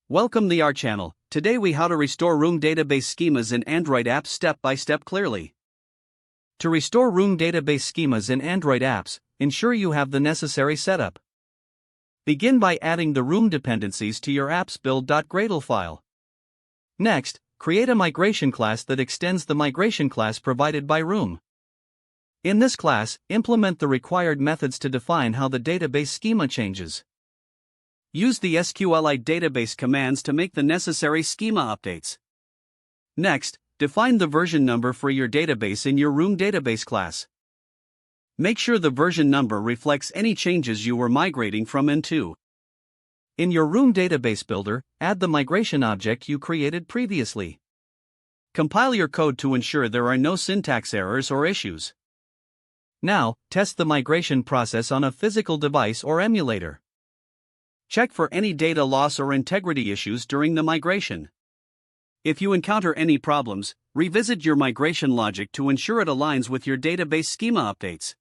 Welcome to our channel. Today we how to restore room database schemas in Android apps step by step clearly. To restore room database schemas in Android apps, ensure you have the necessary setup. Begin by adding the room dependencies to your app's build.gradle file. Next, create a migration class that extends the migration class provided by room. In this class, implement the required methods to define how the database schema changes. Use the SQLite database commands to make the necessary schema updates. Next, define the version number for your database in your room database class. Make sure the version number reflects any changes you were migrating from into. In your room database builder, add the migration object you created previously. Compile your code to ensure there are no syntax errors or issues. Now, test the migration process on a physical device or emulator. Check for any data loss or integrity issues during the migration. If you encounter any problems, revisit your migration logic to ensure it aligns with your database schema updates.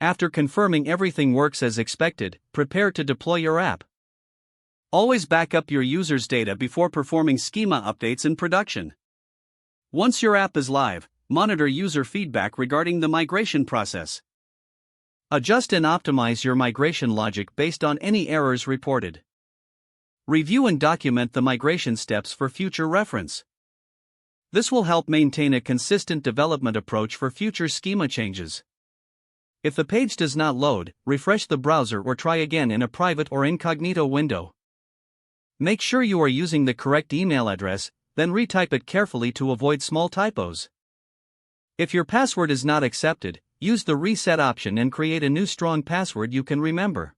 After confirming everything works as expected, prepare to deploy your app. Always back up your users' data before performing schema updates in production. Once your app is live, monitor user feedback regarding the migration process. Adjust and optimize your migration logic based on any errors reported. Review and document the migration steps for future reference. This will help maintain a consistent development approach for future schema changes. If the page does not load, refresh the browser or try again in a private or incognito window. Make sure you are using the correct email address, then retype it carefully to avoid small typos. If your password is not accepted, use the reset option and create a new strong password you can remember.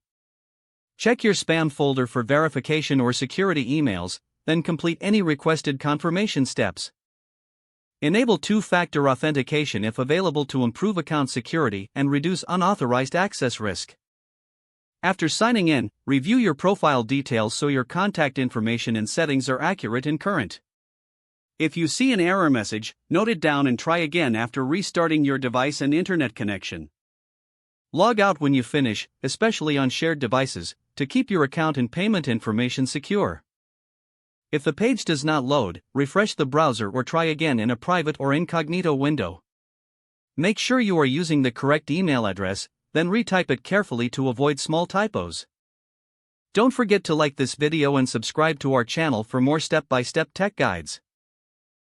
Check your spam folder for verification or security emails, then complete any requested confirmation steps. Enable two-factor authentication if available to improve account security and reduce unauthorized access risk. After signing in, review your profile details so your contact information and settings are accurate and current. If you see an error message, note it down and try again after restarting your device and internet connection. Log out when you finish, especially on shared devices, to keep your account and payment information secure. If the page does not load, refresh the browser or try again in a private or incognito window. Make sure you are using the correct email address, then retype it carefully to avoid small typos. Don't forget to like this video and subscribe to our channel for more step-by-step tech guides.